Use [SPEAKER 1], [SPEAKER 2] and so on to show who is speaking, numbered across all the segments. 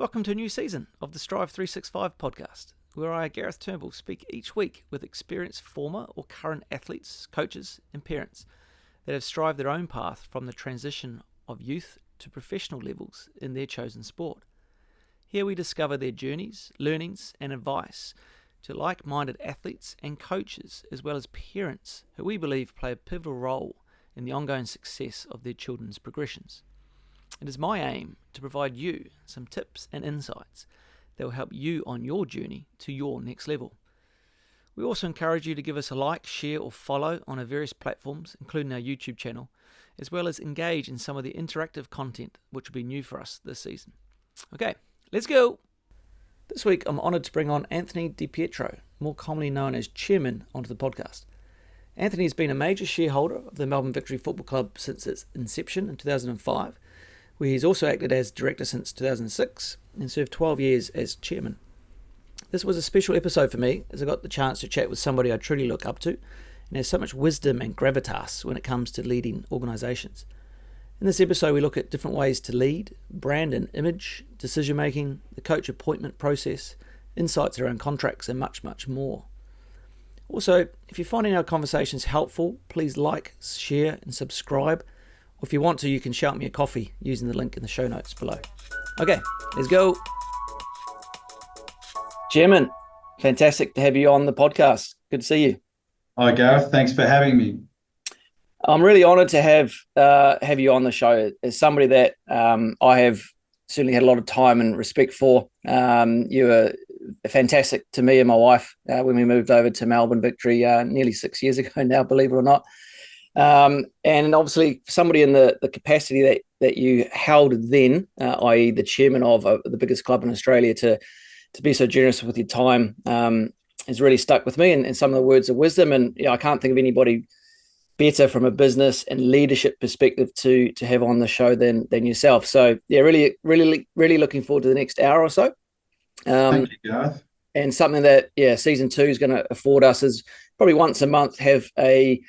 [SPEAKER 1] Welcome to a new season of the Strive 365 podcast, where I, Gareth Turnbull, speak each week with experienced former or current athletes, coaches and parents that have strived their own path from the transition of youth to professional levels in their chosen sport. Here we discover their journeys, learnings and advice to like-minded athletes and coaches, as well as parents who we believe play a pivotal role in the ongoing success of their children's progressions. It is my aim to provide you some tips and insights that will help you on your journey to your next level. We also encourage you to give us a like, share or follow on our various platforms, including our YouTube channel, as well as engage in some of the interactive content which will be new for us this season. Okay, let's go! This week I'm honoured to bring on Anthony Pietro, more commonly known as Chairman, onto the podcast. Anthony has been a major shareholder of the Melbourne Victory Football Club since its inception in 2005, where he's also acted as director since 2006 and served 12 years as chairman. This was a special episode for me as I got the chance to chat with somebody I truly look up to and has so much wisdom and gravitas when it comes to leading organisations. In this episode we look at different ways to lead, brand and image, decision making, the coach appointment process, insights around contracts and much, much more. Also, if you're finding our conversations helpful, please like, share and subscribe. Or if you want to, you can shout me a coffee using the link in the show notes below. Okay, let's go. Chairman, fantastic to have you on the podcast. Good to see you.
[SPEAKER 2] Hi, Gareth. Thanks for having me.
[SPEAKER 1] I'm really honoured to have you on the show. As somebody that I have certainly had a lot of time and respect for. You were fantastic to me and my wife when we moved over to Melbourne Victory nearly 6 years ago now, believe it or not. And obviously somebody in the capacity that you held then, i.e. the chairman of the biggest club in Australia, to be so generous with your time has really stuck with me, and some of the words of wisdom. And I can't think of anybody better from a business and leadership perspective to have on the show than yourself. So yeah, really looking forward to the next hour or so.
[SPEAKER 2] Thank you, Gareth.
[SPEAKER 1] And something that season 2 is going to afford us is probably once a month have a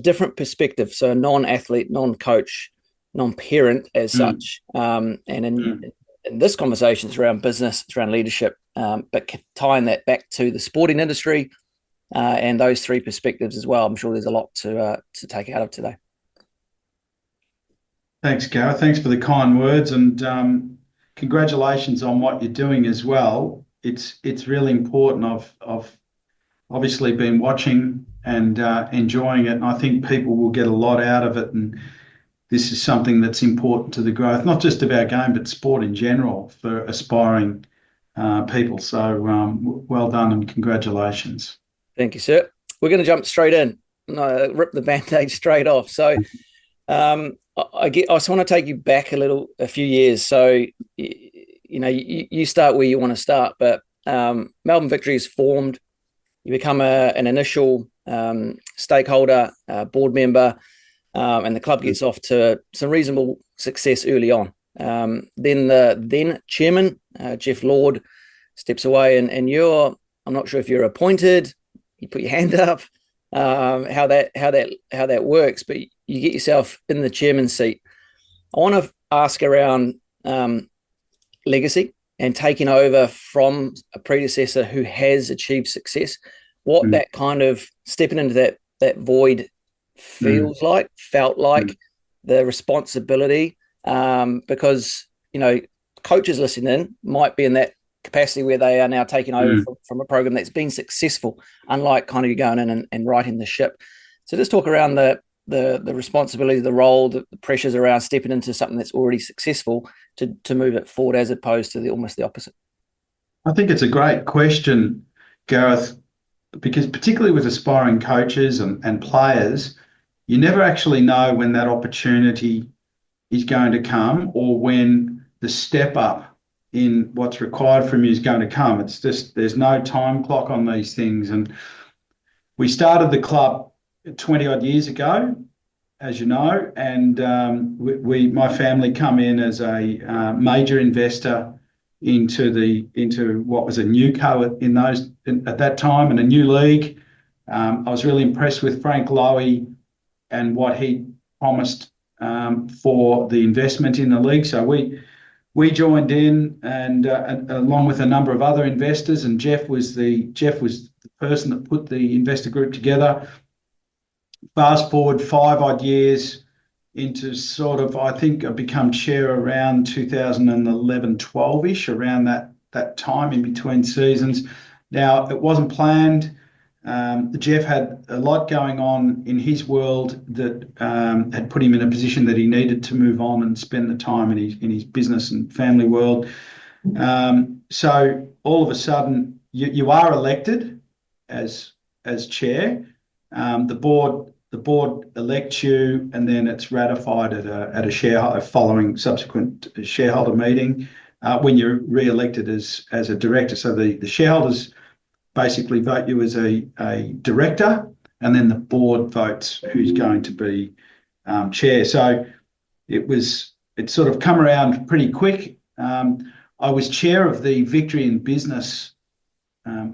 [SPEAKER 1] different perspective, so a non-athlete, non-coach, non-parent as such, and in this conversation it's around business, it's around leadership, but tying that back to the sporting industry and those three perspectives as well. I'm sure there's a lot to take out of today.
[SPEAKER 2] Thanks, Gareth. Thanks for the kind words, and congratulations on what you're doing as well. It's really important. I've obviously been watching and enjoying it, and I think people will get a lot out of it, and this is something that's important to the growth, not just of our game, but sport in general for aspiring people. So well done and congratulations.
[SPEAKER 1] Thank you, sir. We're going to jump straight in, rip the band-aid straight off. So I just want to take you back a few years. So, you start where you want to start, but Melbourne Victory is formed. You become an initial stakeholder, board member, and the club gets off to some reasonable success early on. Then the then chairman, Jeff Lord, steps away, and I'm not sure if you're appointed. You put your hand up, how that works, but you get yourself in the chairman's seat. I want to ask around legacy and taking over from a predecessor who has achieved success, what that kind of stepping into that void felt like, the responsibility, because, coaches listening in might be in that capacity where they are now taking over from a program that's been successful, unlike kind of you going in and righting the ship. So just talk around the responsibility, the role, the pressures around stepping into something that's already successful to move it forward, as opposed to almost the opposite.
[SPEAKER 2] I think it's a great question, Gareth, because particularly with aspiring coaches and players, you never actually know when that opportunity is going to come or when the step up in what's required from you is going to come. It's just, there's no time clock on these things. And we started the club 20 odd years ago, as you know, and my family come in as a major investor into what was a new co at that time, and a new league. I was really impressed with Frank Lowy and what he promised for the investment in the league. So we we joined in, and along with a number of other investors, and Jeff was the person that put the investor group together. Fast forward 5 odd years into sort of, I think I become chair around 2011, 12-ish, around that time in between seasons. Now, it wasn't planned. Jeff had a lot going on in his world that had put him in a position that he needed to move on and spend the time in his business and family world. So all of a sudden, you are elected as chair. The board elects you, and then it's ratified at a shareholder following subsequent shareholder meeting when you're re-elected as a director. So the shareholders basically vote you as a director, and then the board votes who's going to be chair. So it sort of come around pretty quick. I was chair of the Victory in Business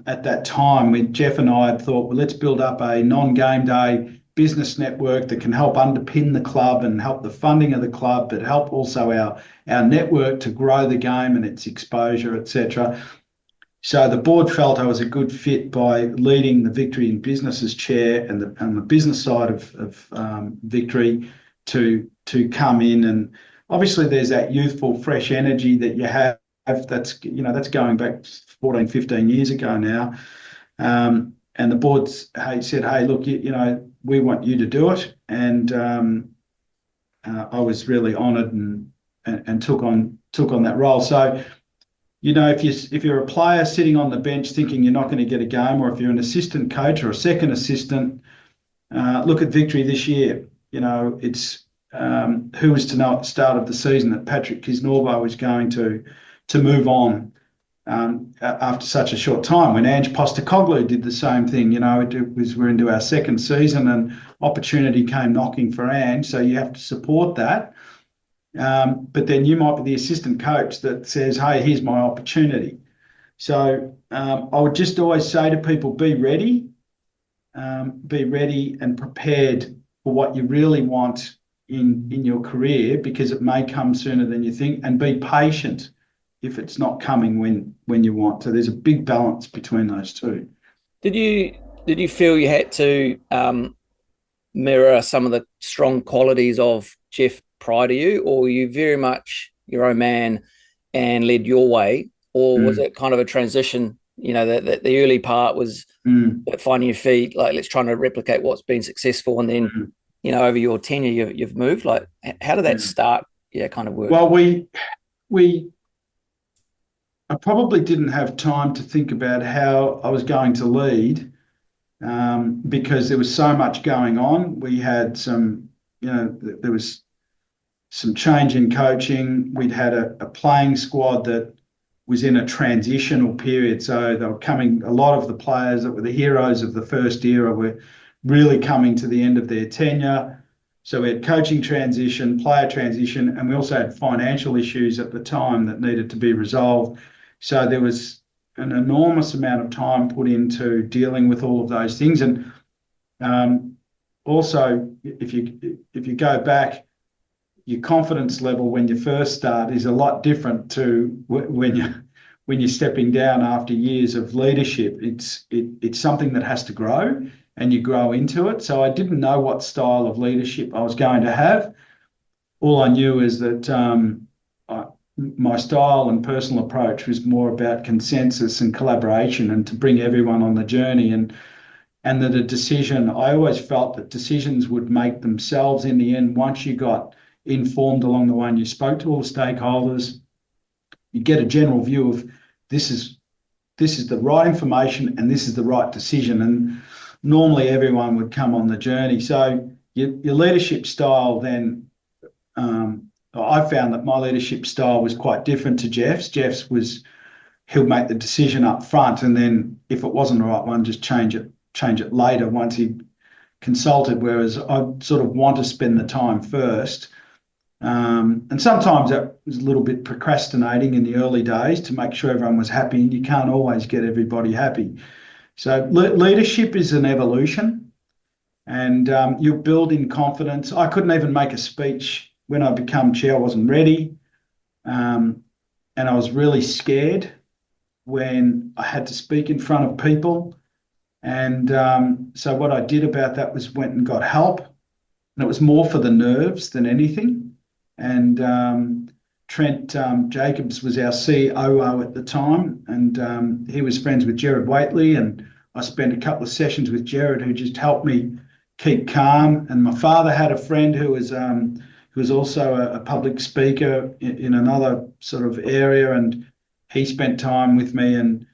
[SPEAKER 2] at that time, when Jeff and I had thought, well, let's build up a non-game day business network that can help underpin the club and help the funding of the club, but help also our network to grow the game and its exposure, etc. So the board felt I was a good fit by leading the Victory in Business as chair, and the business side of Victory to come in. And obviously there's that youthful, fresh energy that you have. That's going back 14, 15 years ago now. And the board said, hey, look, we want you to do it. And I was really honoured and took on that role. So, if you're a player sitting on the bench thinking you're not going to get a game, or if you're an assistant coach or a second assistant, look at Victory this year. It's who was to know at the start of the season that Patrick Kisnorbo was going to move on after such a short time. When Ange Postecoglou did the same thing, we're into our second season and opportunity came knocking for Ange, so you have to support that. But then you might be the assistant coach that says, hey, here's my opportunity. So I would just always say to people, be ready and prepared for what you really want in your career, because it may come sooner than you think, and be patient if it's not coming when you want. So there's a big balance between those two.
[SPEAKER 1] Did you feel you had to mirror some of the strong qualities of Jeff prior to you, or were you very much your own man and led your way, or was it kind of a transition? That the early part was finding your feet, like let's try to replicate what's been successful, and then over your tenure you've moved. Like, how did that start? Kind of work.
[SPEAKER 2] Well, I probably didn't have time to think about how I was going to lead because there was so much going on. We had there was some change in coaching. We'd had a playing squad that was in a transitional period. So they were coming, a lot of the players that were the heroes of the first era were really coming to the end of their tenure. So we had coaching transition, player transition, and we also had financial issues at the time that needed to be resolved. So there was an enormous amount of time put into dealing with all of those things. And also, if you go back, your confidence level when you first start is a lot different to when you're stepping down after years of leadership. It's something that has to grow, and you grow into it. So I didn't know what style of leadership I was going to have. All I knew is that my style and personal approach was more about consensus and collaboration, and to bring everyone on the journey, and that a decision, I always felt that decisions would make themselves in the end once you got informed along the way and you spoke to all the stakeholders. You get a general view of this is the right information and this is the right decision, and normally everyone would come on the journey. So your leadership style then, I found that my leadership style was quite different to Jeff's. Jeff's was, he'll make the decision up front, and then if it wasn't the right one, just change it later once he consulted, whereas I sort of want to spend the time first. And sometimes that was a little bit procrastinating in the early days to make sure everyone was happy, and you can't always get everybody happy. So leadership is an evolution, and you build in confidence. I couldn't even make a speech when I became chair. I wasn't ready. and I was really scared when I had to speak in front of people. And so what I did about that was went and got help, and it was more for the nerves than anything. And Trent Jacobs was our COO at the time, and he was friends with Gerard Waitley, and I spent a couple of sessions with Gerard, who just helped me keep calm. And my father had a friend who was also a public speaker in another sort of area, and he spent time with me, and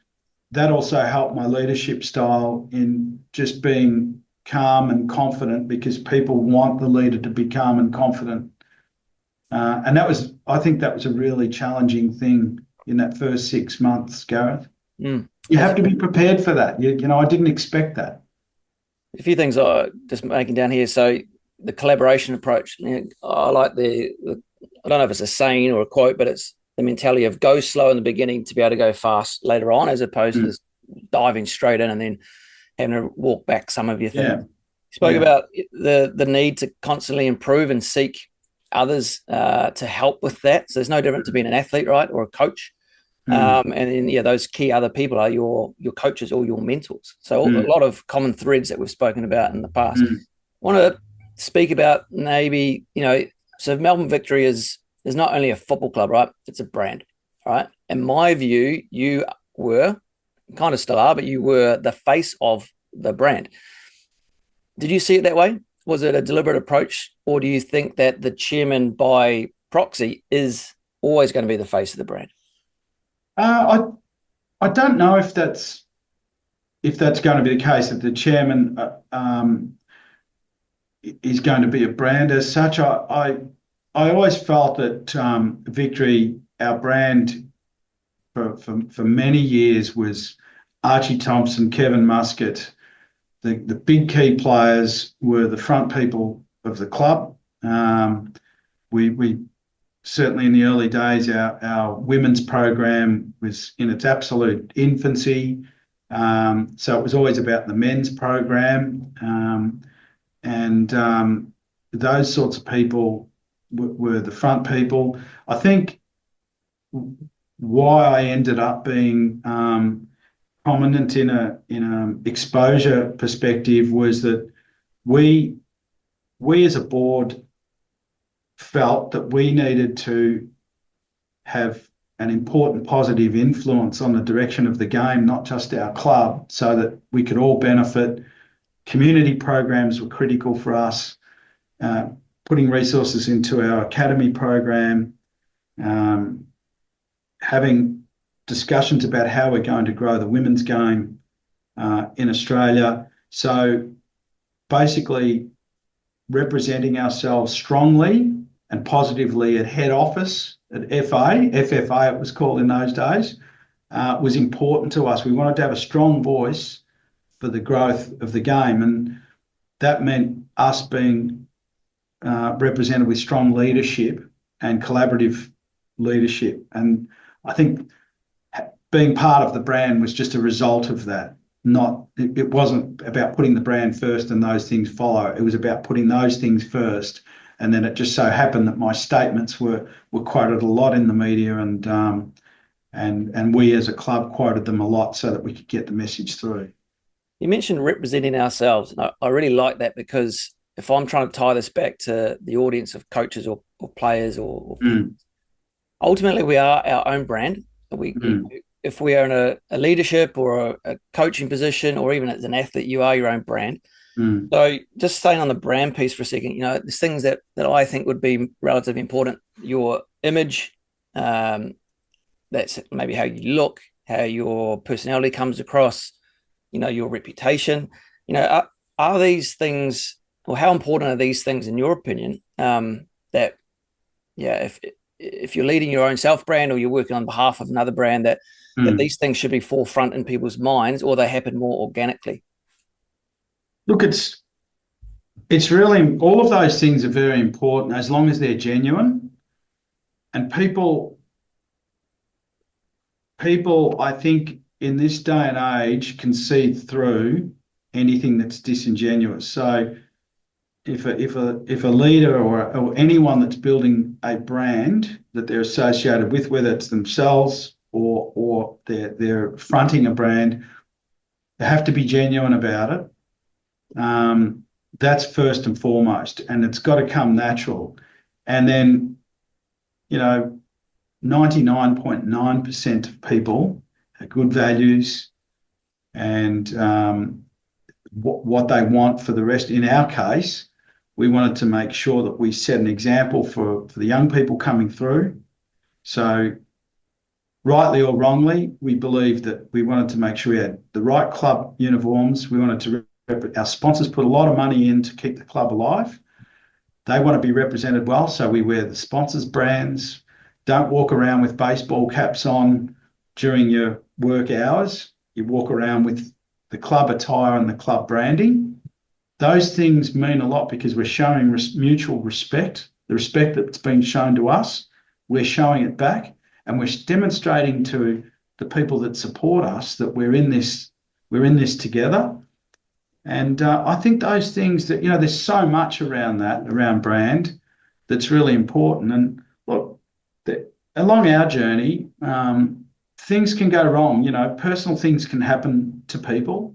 [SPEAKER 2] that also helped my leadership style in just being calm and confident, because people want the leader to be calm and confident. And I think that was a really challenging thing in that first 6 months, Gareth.
[SPEAKER 1] Mm.
[SPEAKER 2] You have to be prepared for that. I didn't expect that.
[SPEAKER 1] A few things I just making down here. So the collaboration approach. I like I don't know if it's a saying or a quote, but it's the mentality of go slow in the beginning to be able to go fast later on, as opposed to just diving straight in and then having to walk back some of your things.
[SPEAKER 2] Yeah.
[SPEAKER 1] You spoke about the need to constantly improve and seek others to help with that. So there's no different to being an athlete, right, or a coach. And then those key other people are your coaches or your mentors. So a lot of common threads that we've spoken about in the past. I want to speak about maybe, so Melbourne Victory is not only a football club, right? It's a brand, right? In my view, you were, kind of still are, but you were the face of the brand. Did you see it that way? Was it a deliberate approach, or do you think that the chairman by proxy is always going to be the face of the brand?
[SPEAKER 2] I don't know if that's going to be the case, that the chairman is going to be a brand as such. I always felt that Victory, our brand for many years, was Archie Thompson, Kevin Muscat. The big key players were the front people of the club. We certainly in the early days, our women's program was in its absolute infancy. So it was always about the men's program. And those sorts of people were the front people. I think why I ended up being prominent in a exposure perspective was that we as a board felt that we needed to have an important positive influence on the direction of the game, not just our club, so that we could all benefit. Community programs were critical for us, putting resources into our academy program, having discussions about how we're going to grow the women's game in Australia. So basically representing ourselves strongly and positively at head office, at FFA it was called in those days, was important to us. We wanted to have a strong voice for the growth of the game, and that meant us being represented with strong leadership and collaborative leadership. And I think being part of the brand was just a result of that. It wasn't about putting the brand first and those things follow. It was about putting those things first, and then it just so happened that my statements were quoted a lot in the media, and we as a club quoted them a lot so that we could get the message through.
[SPEAKER 1] You mentioned representing ourselves. And I really like that, because if I'm trying to tie this back to the audience of coaches or players or ultimately we are our own brand. If we are in a leadership or a coaching position, or even as an athlete, you are your own brand. So just staying on the brand piece for a second, there's things that I think would be relatively important. Your image, that's maybe how you look, how your personality comes across, your reputation. Are these things, or how important are these things in your opinion, that if you're leading your own self brand or you're working on behalf of another brand, that these things should be forefront in people's minds, or they happen more organically?
[SPEAKER 2] Look, it's really, all of those things are very important as long as they're genuine. And people, I think, in this day and age, can see through anything that's disingenuous. So if a leader or anyone that's building a brand that they're associated with, whether it's themselves or they're fronting a brand, they have to be genuine about it. That's first and foremost, and it's got to come natural. And then, 99.9% of people have good values and what they want for the rest. In our case, we wanted to make sure that we set an example for the young people coming through. So, rightly or wrongly, we believed that we wanted to make sure we had the right club uniforms. We wanted to, our sponsors put a lot of money in to keep the club alive. They want to be represented well, so we wear the sponsors' brands. Don't walk around with baseball caps on during your work hours. You walk around with the club attire and the club branding. Those things mean a lot because we're showing mutual respect, the respect that's been shown to us. We're showing it back, and we're demonstrating to the people that support us that we're in this together. And I think those things that, there's so much around brand, that's really important. And look, along our journey, things can go wrong. Personal things can happen to people,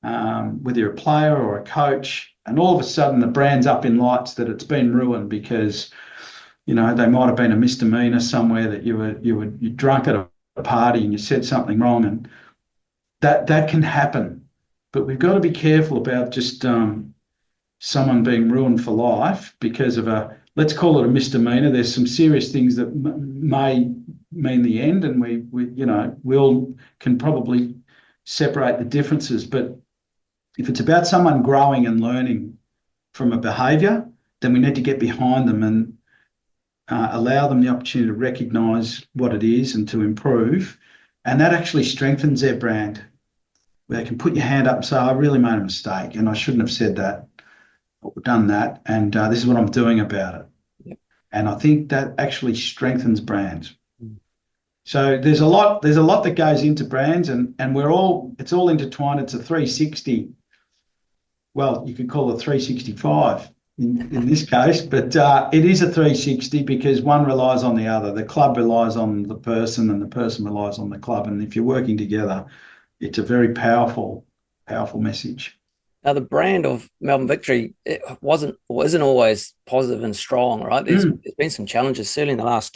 [SPEAKER 2] whether you're a player or a coach, and all of a sudden the brand's up in lights that it's been ruined because, they might have been a misdemeanor somewhere that you drunk at a party and you said something wrong, and that can happen. But we've got to be careful about just someone being ruined for life because of let's call it a misdemeanor. There's some serious things that may mean the end, and we all can probably separate the differences. But if it's about someone growing and learning from a behaviour, then we need to get behind them and allow them the opportunity to recognise what it is and to improve. And that actually strengthens their brand. They can put your hand up and say, I really made a mistake and I shouldn't have said that or done that, and this is what I'm doing about it. Yep. And I think that actually strengthens brands. So there's a lot that goes into brands, and it's all intertwined. It's a 360. Well, you could call it 365 in this case, but it is a 360 because one relies on the other. The club relies on the person and the person relies on the club. And if you're working together, it's a very powerful message.
[SPEAKER 1] Now, the brand of Melbourne Victory, it wasn't or isn't always positive and strong, right? There's been some challenges, certainly in the last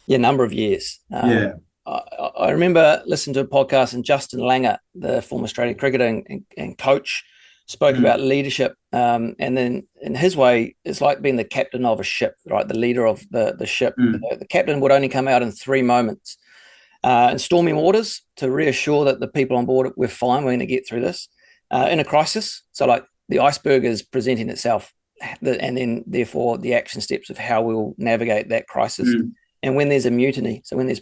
[SPEAKER 1] number of years. I remember listening to a podcast, and Justin Langer, the former Australian cricketer and coach, spoke about leadership. And then in his way, it's like being the captain of a ship, right? The leader of the ship. The captain would only come out in 3 moments. In stormy waters to reassure that the people on board, we're fine, we're going to get through this. In a crisis, so like the iceberg is presenting itself, and then therefore the action steps of how we'll navigate that crisis. And when there's a mutiny, so when there's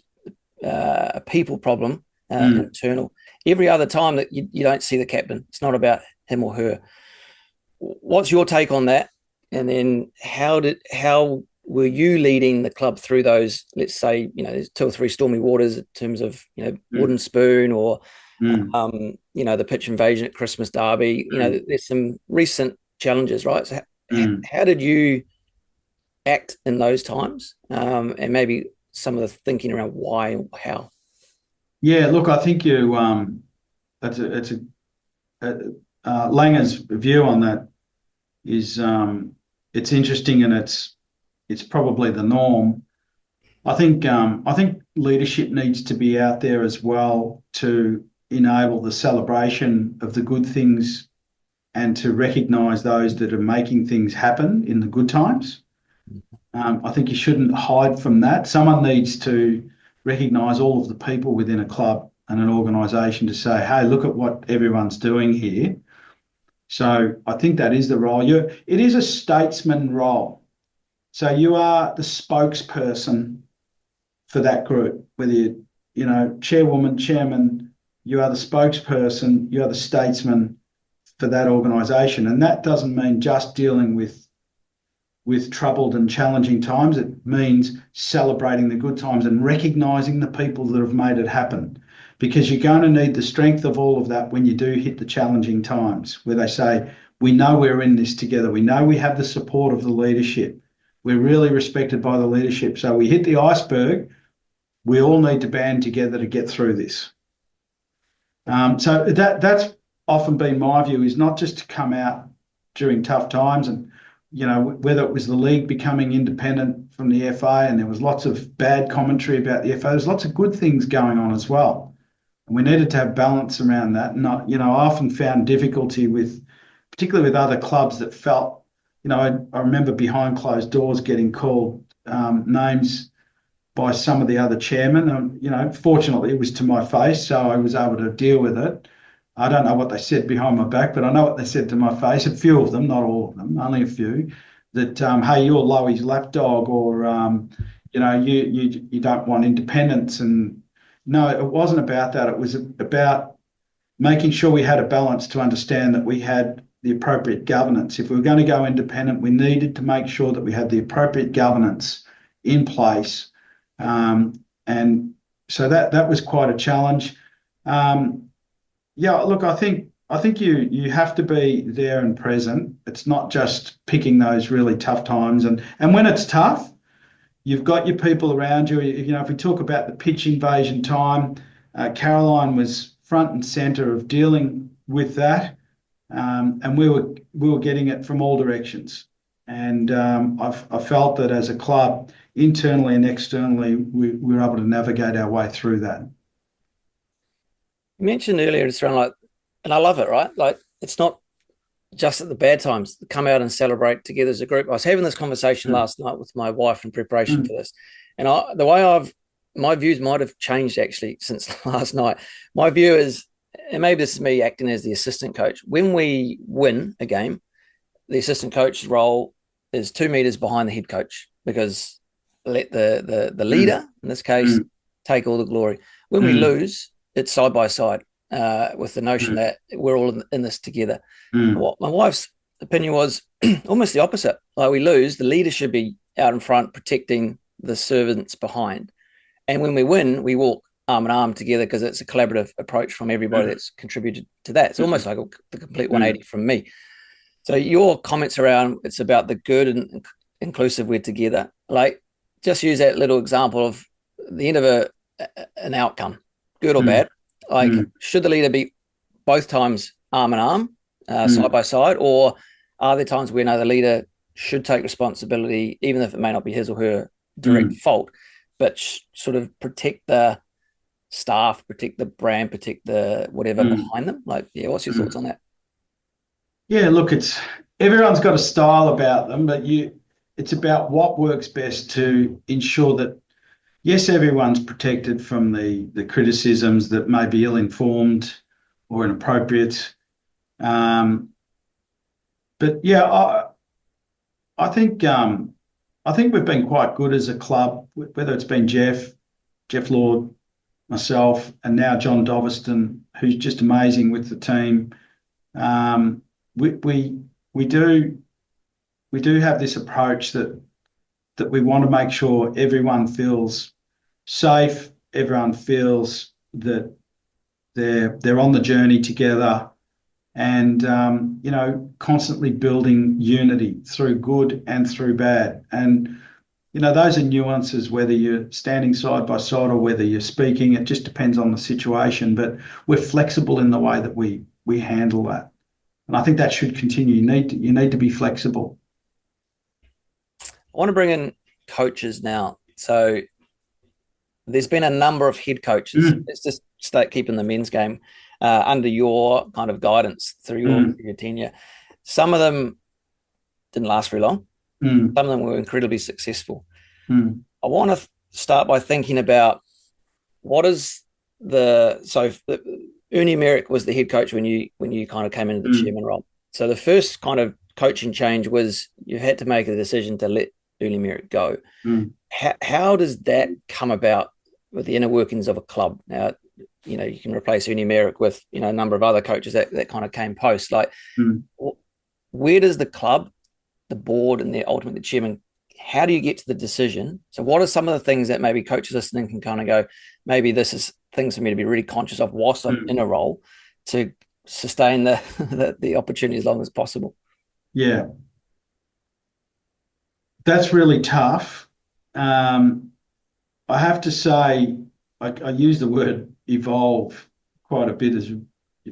[SPEAKER 1] a people problem, internal, every other time that you don't see the captain, it's not about him or her. What's your take on that? And then how were you leading the club through those, let's say, there's 2 or 3 stormy waters in terms of, wooden spoon or, the pitch invasion at Christmas Derby? There's some recent challenges, right? So how did you act in those times? And maybe some of the thinking around why and how.
[SPEAKER 2] Yeah, look, I think Langer's view on that is it's interesting, and it's probably the norm. I think leadership needs to be out there as well to enable the celebration of the good things and to recognise those that are making things happen in the good times. I think you shouldn't hide from that. Someone needs to recognise all of the people within a club and an organisation to say, hey, look at what everyone's doing here. So I think that is the role. It is a statesman role. So you are the spokesperson for that group, whether you're, chairwoman, chairman, you are the spokesperson, you are the statesman for that organisation. And that doesn't mean just dealing with troubled and challenging times. It means celebrating the good times and recognising the people that have made it happen, because you're going to need the strength of all of that when you do hit the challenging times where they say, we know we're in this together. We know we have the support of the leadership. We're really respected by the leadership. So we hit the iceberg. We all need to band together to get through this. So that's often been my view, is not just to come out during tough times, and whether it was the league becoming independent from the FA, and there was lots of bad commentary about the FA. There's lots of good things going on as well, and we needed to have balance around that. And I often found difficulty with, particularly with other clubs that felt, I remember behind closed doors getting called names by some of the other chairmen. Fortunately, it was to my face, so I was able to deal with it. I don't know what they said behind my back, but I know what they said to my face. A few of them, not all of them, only a few. That hey, you're Lowy's lapdog, or you don't want independence. And no, it wasn't about that. It was about making sure we had a balance to understand that we had the appropriate governance. If we were going to go independent, we needed to make sure that we had the appropriate governance in place. And so that was quite a challenge. Yeah, look, I think you have to be there and present. It's not just picking those really tough times, and when it's tough, you've got your people around you. If we talk about the pitch invasion time, Caroline was front and centre of dealing with that, and we were getting it from all directions. And I felt that as a club, internally and externally, we were able to navigate our way through that.
[SPEAKER 1] You mentioned earlier it's around like, and I love it, right? Like, it's not just at the bad times. Come out and celebrate together as a group. I was having this conversation last night with my wife in preparation for this, and my views might have changed actually since last night. My view is, and maybe this is me acting as the assistant coach, when we win a game, the assistant coach's role is 2 meters behind the head coach, because let the leader, in this case, take all the glory. When we lose, it's side by side, with the notion that we're all in this together. What my wife's opinion was almost the opposite. Like, we lose, the leader should be out in front protecting the servants behind. And when we win, we walk arm in arm together, because it's a collaborative approach from everybody that's contributed to that. It's almost like the complete 180 from me. So your comments around it's about the good and inclusive, we're together. Like, just use that little example of the end of an outcome, good or bad. Like, should the leader be both times arm in arm, side by side, or are there times where the leader should take responsibility, even if it may not be his or her direct fault, but sort of protect the staff, protect the brand, protect the whatever behind them? Like, yeah, what's your thoughts on that?
[SPEAKER 2] Yeah, look, everyone's got a style about them, but it's about what works best to ensure that, yes, everyone's protected from the criticisms that may be ill-informed or inappropriate. But yeah, I think we've been quite good as a club, whether it's been Jeff Lord, myself, and now John Doveston, who's just amazing with the team. We do have this approach that we want to make sure everyone feels safe, everyone feels that they're on the journey together, and constantly building unity through good and through bad. And those are nuances, whether you're standing side by side or whether you're speaking. It just depends on the situation, but we're flexible in the way that we handle that. And I think that should continue. You need to be flexible.
[SPEAKER 1] I want to bring in coaches now. So there's been a number of head coaches. Let's just start keeping the men's game under your kind of guidance through your tenure. Some of them didn't last very long. Some of them were incredibly successful. I want to start by thinking about Ernie Merrick was the head coach when you kind of came into the chairman role. So the first kind of coaching change was you had to make a decision to let Ernie Merrick go. How does that come about with the inner workings of a club? Now, you can replace Ernie Merrick with a number of other coaches that kind of came post. Like, where does the club, the board, and ultimately the chairman, how do you get to the decision? So what are some of the things that maybe coaches listening can kind of go, maybe this is things for me to be really conscious of whilst I'm in a role to sustain the opportunity as long as possible?
[SPEAKER 2] Yeah. that's really tough. Um, I have to say, I use the word evolve quite a bit as you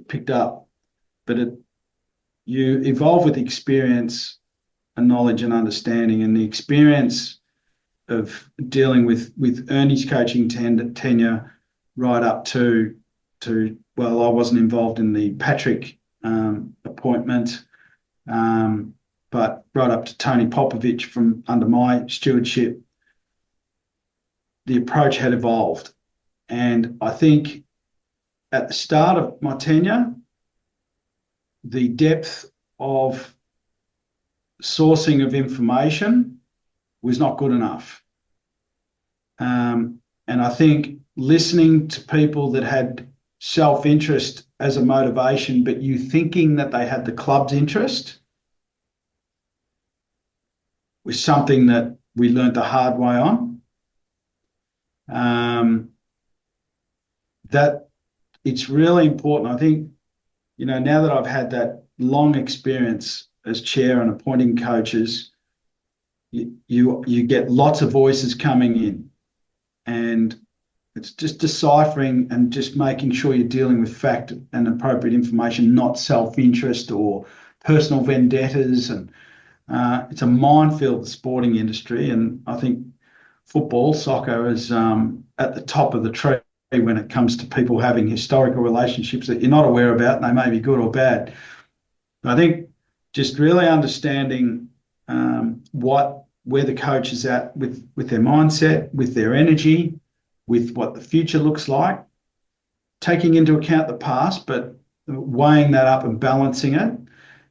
[SPEAKER 2] picked up, but you evolve with experience and knowledge and understanding, and the experience of dealing with Ernie's coaching tenure right up to I wasn't involved in the Patrick appointment, um, but right up to Tony Popovich from under my stewardship, the approach had evolved. And I think at the start of my tenure, the depth of sourcing of information was not good enough. And I think listening to people that had self-interest as a motivation, but you thinking that they had the club's interest was something that we learned the hard way on. That it's really important. I think, now that I've had that long experience as chair and appointing coaches, you get lots of voices coming in, and it's just deciphering and just making sure you're dealing with fact and appropriate information, not self-interest or personal vendettas. And it's a minefield, the sporting industry, and I think soccer is at the top of the tree when it comes to people having historical relationships that you're not aware about, and they may be good or bad. I think just really understanding where the coach is at with their mindset, with their energy, with what the future looks like, taking into account the past, but weighing that up and balancing it.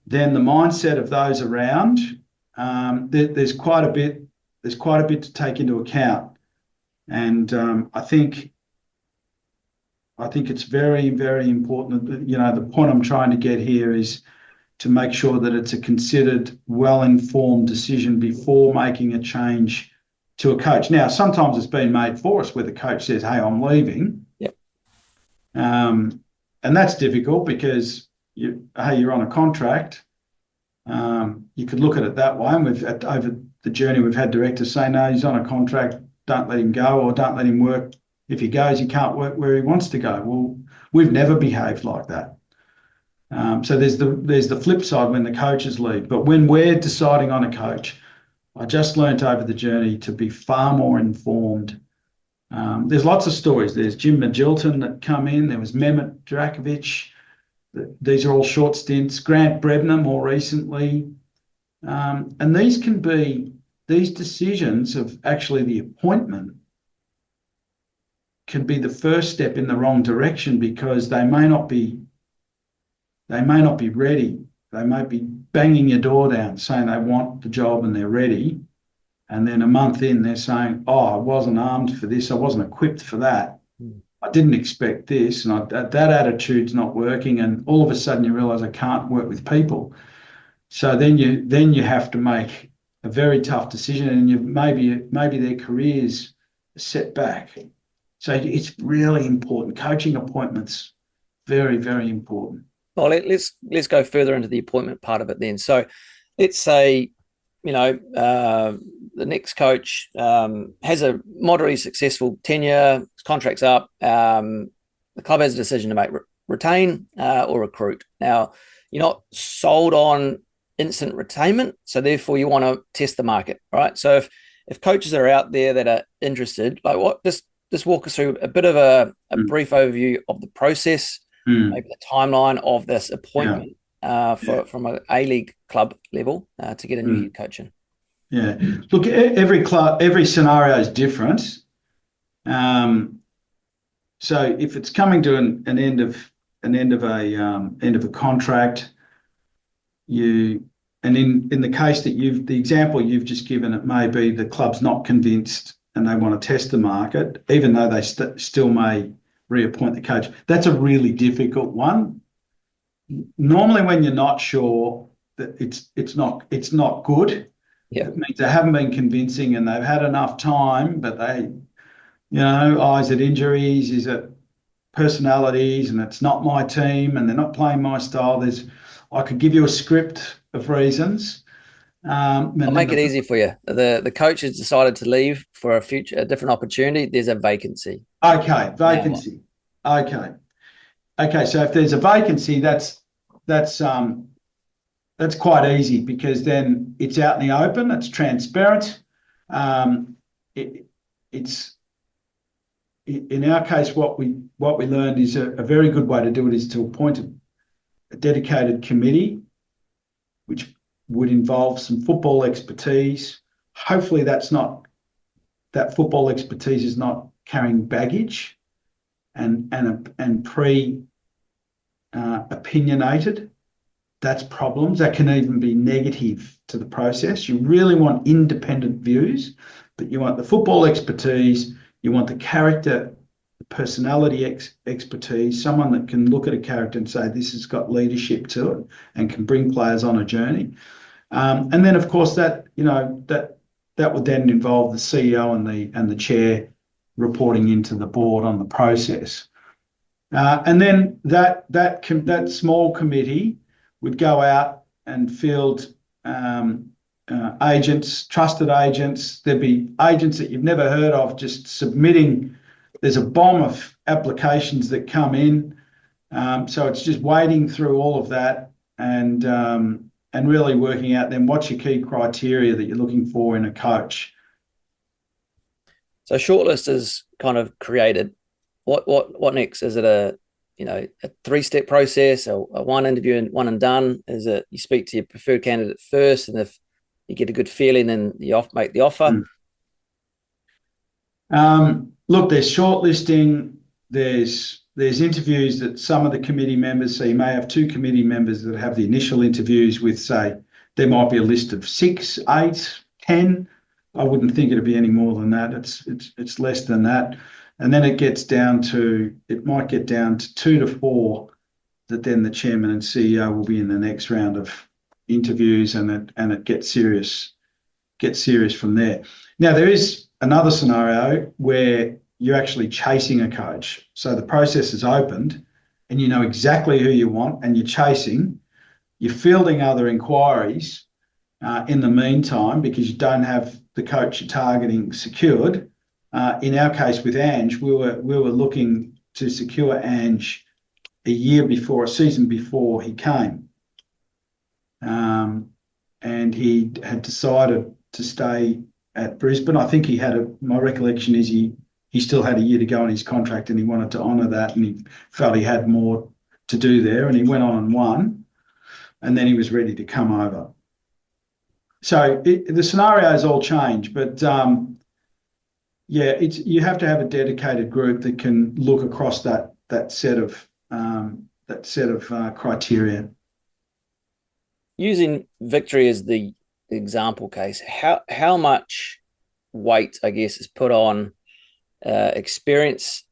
[SPEAKER 2] Then the mindset of those around. There's quite a bit. There's quite a bit to take into account, and I think it's very, very important. The point I'm trying to get here is to make sure that it's a considered, well-informed decision before making a change to a coach. Now, sometimes it's been made for us where the coach says, "Hey, I'm leaving."
[SPEAKER 1] Yep.
[SPEAKER 2] And that's difficult because you're on a contract. You could look at it that way, and over the journey we've had directors say, "No, he's on a contract. Don't let him go, or don't let him work. If he goes, he can't work where he wants to go." Well, we've never behaved like that. So there's the flip side when the coaches leave. But when we're deciding on a coach, I just learnt over the journey to be far more informed. There's lots of stories. There's Jim Magilton that come in. There was Mehmet Drakovic. These are all short stints. Grant Brebner more recently. And these decisions of actually the appointment can be the first step in the wrong direction because they may not be ready. They might be banging your door down saying they want the job and they're ready. And then a month in, they're saying, "Oh, I wasn't armed for this. I wasn't equipped for that. I didn't expect this. And that attitude's not working." And all of a sudden you realize I can't work with people. So then you have to make a very tough decision, and maybe their careers set back. So it's really important. Coaching appointments, very, very important.
[SPEAKER 1] Well, let's go further into the appointment part of it then. So let's say, the next coach has a moderately successful tenure, his contract's up, the club has a decision to make, retain or recruit. Now, you're not sold on instant retainment, so therefore you want to test the market, right? So if coaches are out there that are interested, just walk us through a bit of a brief overview of the process, maybe the timeline of this appointment from an A-League club level to get a new head coach in.
[SPEAKER 2] Yeah. Look, every scenario is different. So if it's coming to an end of a contract, in the case that the example you've just given, it may be the club's not convinced and they want to test the market, even though they still may reappoint the coach. That's a really difficult one. Normally, when you're not sure, that it's not good.
[SPEAKER 1] Yeah.
[SPEAKER 2] It means they haven't been convincing and they've had enough time, but they, is it injuries? Is it personalities? And it's not my team and they're not playing my style. I could give you a script of reasons.
[SPEAKER 1] I'll make it easy for you. The coach has decided to leave for a different opportunity. There's a vacancy.
[SPEAKER 2] Okay, vacancy. Okay. Okay, so if there's a vacancy, that's quite easy because then it's out in the open, it's transparent. It, it's in our case, what we learned is a very good way to do it is to appoint a dedicated committee, which would involve some football expertise. Hopefully, that football expertise is not carrying baggage and opinionated. That's problems. That can even be negative to the process. You really want independent views, but you want the football expertise, you want the character, the personality expertise, someone that can look at a character and say, this has got leadership to it and can bring players on a journey. And then, of course, that would then involve the CEO and the chair reporting into the board on the process. And then that small committee would go out and field agents, trusted agents. There'd be agents that you've never heard of just submitting. There's a bomb of applications that come in. So it's just wading through all of that and really working out then what's your key criteria that you're looking for in a coach.
[SPEAKER 1] So shortlist is kind of created. What next? Is it a 3-step process, or a one interview and one and done? Is it you speak to your preferred candidate first, and if you get a good feeling, then you make the offer?
[SPEAKER 2] Look, there's shortlisting. There's interviews that some of the committee members, so you may have 2 committee members that have the initial interviews with, say, there might be a list of 6, 8, 10. I wouldn't think it'd be any more than that. It's less than that. And then it might get down to 2 to 4 that then the chairman and CEO will be in the next round of interviews, and it gets serious from there. Now, there is another scenario where you're actually chasing a coach. So the process is opened and you know exactly who you want and you're chasing. You're fielding other inquiries in the meantime because you don't have the coach you're targeting secured. In our case with Ange, we were looking to secure Ange a season before he came. And he had decided to stay at Brisbane. I think my recollection is he still had a year to go on his contract and he wanted to honour that, and he felt he had more to do there, and he went on and won, and then he was ready to come over. So the scenarios all change, but you have to have a dedicated group that can look across that set of criteria.
[SPEAKER 1] Using Victory as the example case, how much weight, I guess, is put on experience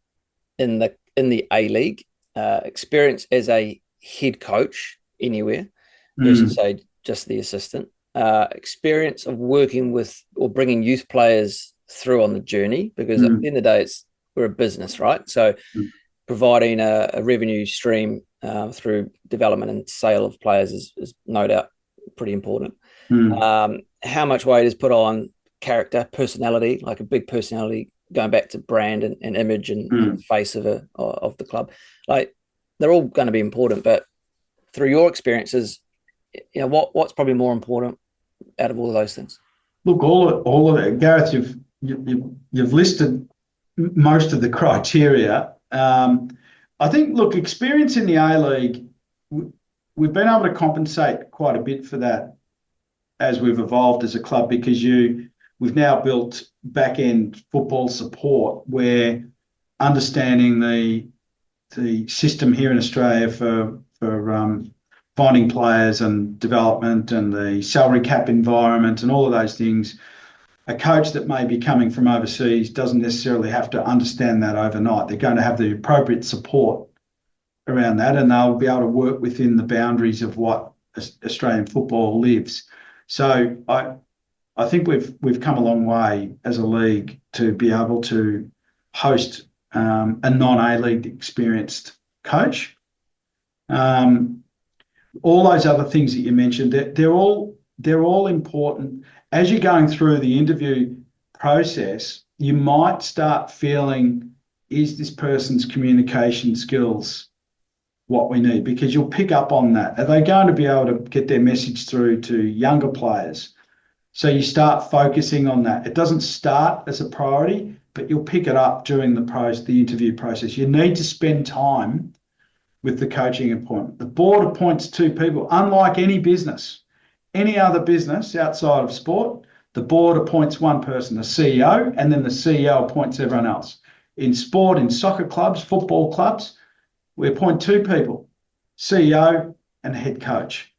[SPEAKER 1] in the A-League, experience as a head coach anywhere versus say just the assistant, experience of working with or bringing youth players through on the journey, because at the end of the day we're a business, right? So providing a revenue stream through development and sale of players is no doubt pretty important. How much weight is put on character, personality, like a big personality, going back to brand and image and face of the club? Like, they're all going to be important, but through your experiences, what's probably more important out of all of those things?
[SPEAKER 2] Look, all of it, Gareth. You've listed most of the criteria. I think, look, experience in the A-League, we've been able to compensate quite a bit for that as we've evolved as a club, because we've now built back-end football support where understanding the system here in Australia for finding players and development and the salary cap environment and all of those things. A coach that may be coming from overseas doesn't necessarily have to understand that overnight. They're going to have the appropriate support around that, and they'll be able to work within the boundaries of what Australian football lives. So I think we've come a long way as a league to be able to host a non-A-League experienced coach. All those other things that you mentioned, they're all they're all important. As you're going through the interview process, you might start feeling, is this person's communication skills what we need? Because you'll pick up on that. Are they going to be able to get their message through to younger players? So you start focusing on that. It doesn't start as a priority, but you'll pick it up during the interview process. You need to spend time with the coaching appointment. The board appoints two people, unlike any other business outside of sport. The board appoints one person, the CEO, and then the CEO appoints everyone else. In sport, in soccer clubs, football clubs, we appoint two people, CEO and head coach.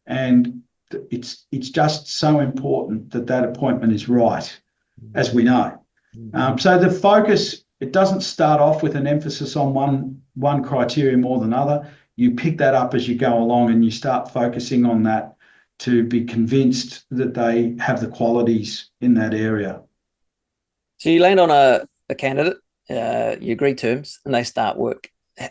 [SPEAKER 2] And it's just so important that appointment is right, as we know. So the focus, it doesn't start off with an emphasis on one criteria more than other. You pick that up as you go along and you start focusing on that to be convinced that they have the qualities in that area.
[SPEAKER 3] So you land on a candidate, you agree terms, and they start work.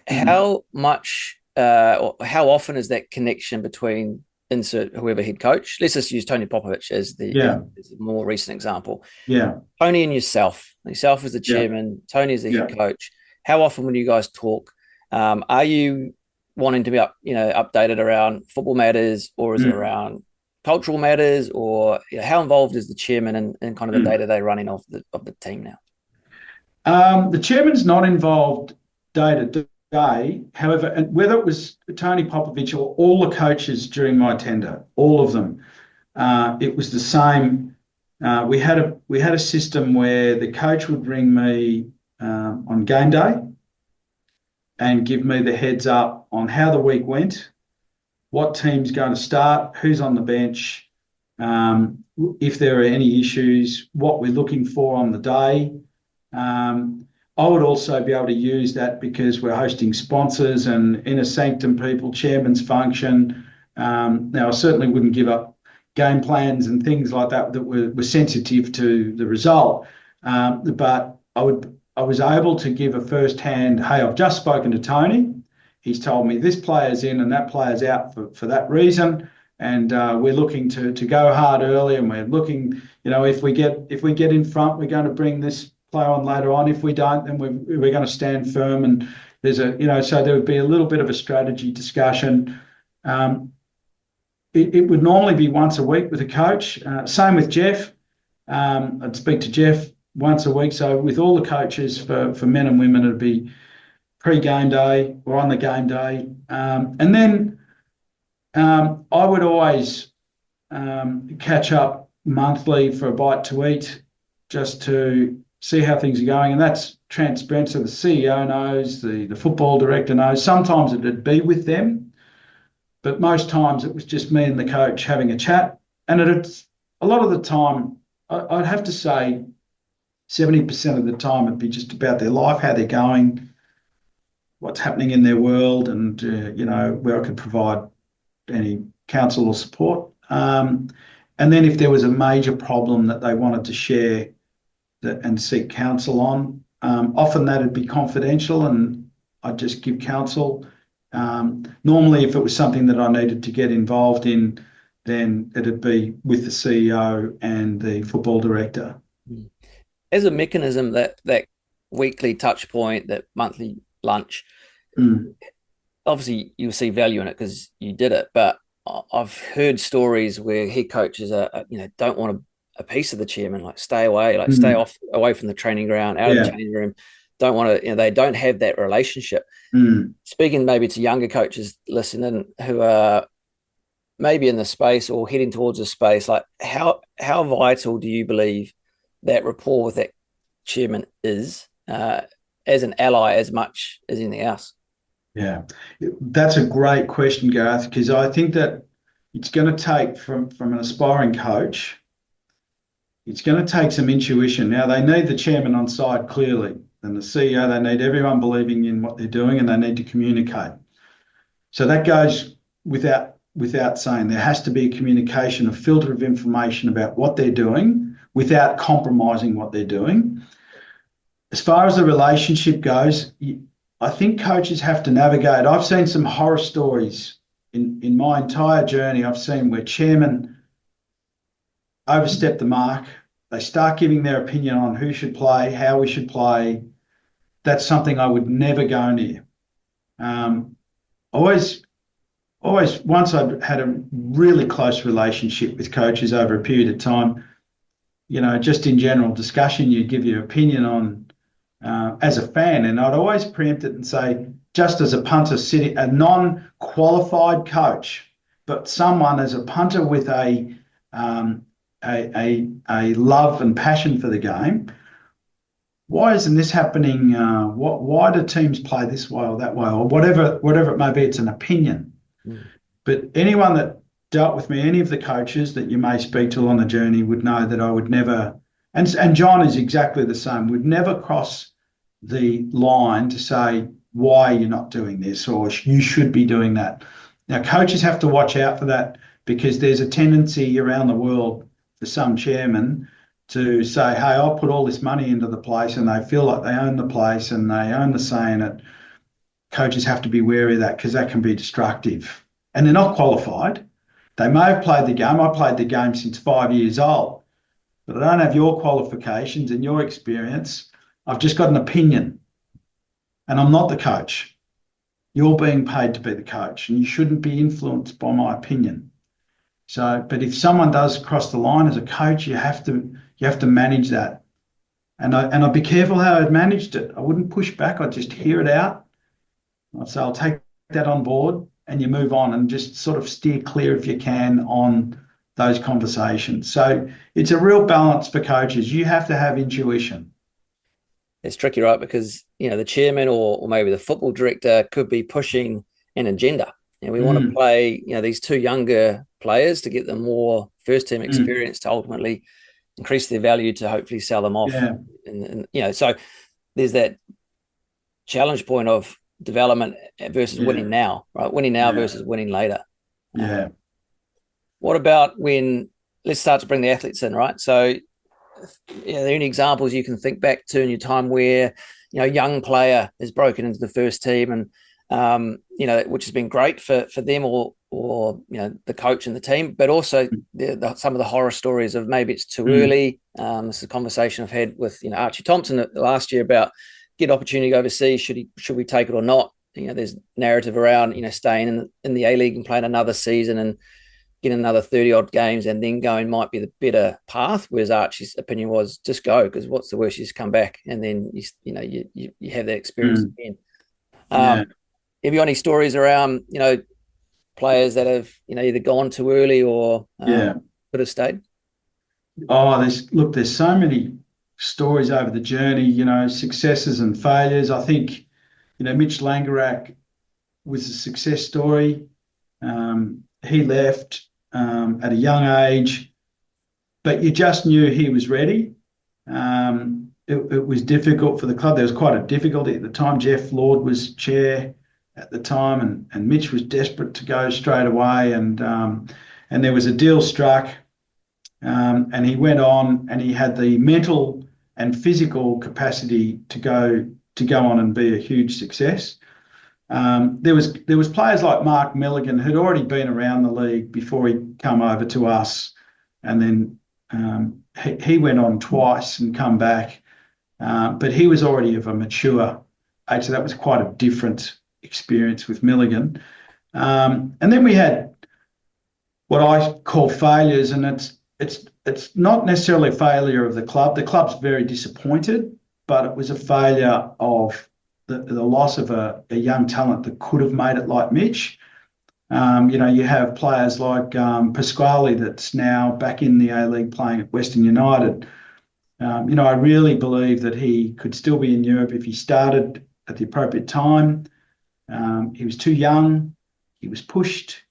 [SPEAKER 3] How much or how often is that connection between insert whoever head coach? Let's just use Tony Popovich as the more recent example.
[SPEAKER 2] Yeah.
[SPEAKER 3] Tony and yourself as the chairman, Tony as the head coach. How often when you guys talk, are you wanting to be updated around football matters, or is it around cultural matters, or how involved is the chairman in kind of the day-to-day running of the team now?
[SPEAKER 2] The chairman's not involved day-to-day. However, whether it was Tony Popovich or all the coaches during my tenure, all of them, it was the same. We had a system where the coach would ring me on game day and give me the heads up on how the week went, what team's going to start, who's on the bench, if there are any issues, what we're looking for on the day. I would also be able to use that because we're hosting sponsors and inner sanctum people, chairman's function. Now, I certainly wouldn't give up game plans and things like that were sensitive to the result. But I was able to give a first-hand, hey, I've just spoken to Tony. He's told me this player's in and that player's out for that reason. And we're looking to go hard early, and we're looking, if we get in front, we're going to bring this player on later on. If we don't, then we're going to stand firm. And there's so there would be a little bit of a strategy discussion. It would normally be once a week with a coach. Same with Jeff. I'd speak to Jeff once a week. So with all the coaches for men and women, it'd be pre-game day or on the game day. And then I would always catch up monthly for a bite to eat just to see how things are going. And that's transparent. So the CEO knows, the football director knows. Sometimes it'd be with them, but most times it was just me and the coach having a chat. And a lot of the time, I'd have to say 70% of the time it'd be just about their life, how they're going, what's happening in their world, and where I could provide any counsel or support. And then if there was a major problem that they wanted to share and seek counsel on, often that'd be confidential and I'd just give counsel. Normally, if it was something that I needed to get involved in, then it'd be with the CEO and the football director.
[SPEAKER 3] As a mechanism, that weekly touch point, that monthly lunch, obviously you'll see value in it because you did it. But I've heard stories where head coaches don't want a piece of the chairman, like stay away, stay away from the training ground, out of the training room. Don't want to, they don't have that relationship. Speaking maybe to younger coaches listening who are maybe in the space or heading towards a space, like how vital do you believe that rapport with that chairman is as an ally as much as anything else?
[SPEAKER 2] Yeah, that's a great question, Gareth, because I think that it's going to take from an aspiring coach, it's going to take some intuition. Now, they need the chairman on side clearly, and the CEO, they need everyone believing in what they're doing, and they need to communicate. So that goes without saying. There has to be a communication, a filter of information about what they're doing without compromising what they're doing. As far as the relationship goes, I think coaches have to navigate. I've seen some horror stories in my entire journey. I've seen where chairmen overstep the mark. They start giving their opinion on who should play, how we should play. That's something I would never go near. Always, once I had a really close relationship with coaches over a period of time, just in general discussion, you'd give your opinion on as a fan, and I'd always preempt it and say, just as a punter sitting, a non-qualified coach, but someone as a punter with a love and passion for the game. Why isn't this happening? Why do teams play this way or that way, or whatever it may be? It's an opinion. Mm. But anyone that dealt with me, any of the coaches that you may speak to on the journey, would know that I would never, and John is exactly the same, would never cross the line to say why you're not doing this or you should be doing that. Now, coaches have to watch out for that, because there's a tendency around the world for some chairmen to say, hey, I'll put all this money into the place, and they feel like they own the place and they own the say in it. Coaches have to be wary of that, because that can be destructive. And they're not qualified. They may have played the game. I played the game since 5 years old, but I don't have your qualifications and your experience. I've just got an opinion, and I'm not the coach. You're being paid to be the coach, and you shouldn't be influenced by my opinion. So, but if someone does cross the line as a coach, you have to manage that. And I'd be careful how I'd managed it. I wouldn't push back. I'd just hear it out. I'd say, I'll take that on board, and you move on, and just sort of steer clear if you can on those conversations. So it's a real balance for coaches. You have to have intuition.
[SPEAKER 3] It's tricky, right? Because, the chairman or maybe the football director could be pushing an agenda. And we want to play, these two younger players to get them more first-team experience to ultimately increase their value to hopefully sell them off.
[SPEAKER 2] Yeah.
[SPEAKER 3] And so there's that challenge point of development versus winning now, right? Winning now versus winning later.
[SPEAKER 2] Yeah.
[SPEAKER 3] What about let's start to bring the athletes in, right? So are there any examples you can think back to in your time where, a young player has broken into the first team and, which has been great for them or the coach and the team, but also some of the horror stories of maybe it's too early. This is a conversation I've had with, Archie Thompson last year about get opportunity overseas. Should we take it or not? There's narrative around, staying in the A-League and playing another season and getting another 30 odd games and then going might be the better path. Whereas Archie's opinion was just go, because what's the worst, you just come back and then you have that experience again. Have you got any stories around, players that have, either gone too early or could have stayed?
[SPEAKER 2] Oh, there's so many stories over the journey, successes and failures. I think, Mitch Langerak was a success story. He left at a young age, but you just knew he was ready. It was difficult for the club. There was quite a difficulty at the time. Jeff Lord was chair at the time, and Mitch was desperate to go straight away. And there was a deal struck, and he went on, and he had the mental and physical capacity to go on and be a huge success. There was players like Mark Milligan who'd already been around the league before he come over to us, and then he went on twice and come back, but he was already of a mature age, so that was quite a different experience with Milligan. And then we had what I call failures, and it's not necessarily a failure of the club. The club's very disappointed, but it was a failure of the loss of a young talent that could have made it like Mitch. You have players like Pasquale that's now back in the A-League playing at Western United. I really believe that he could still be in Europe if he started at the appropriate time. He was too young. He was pushed.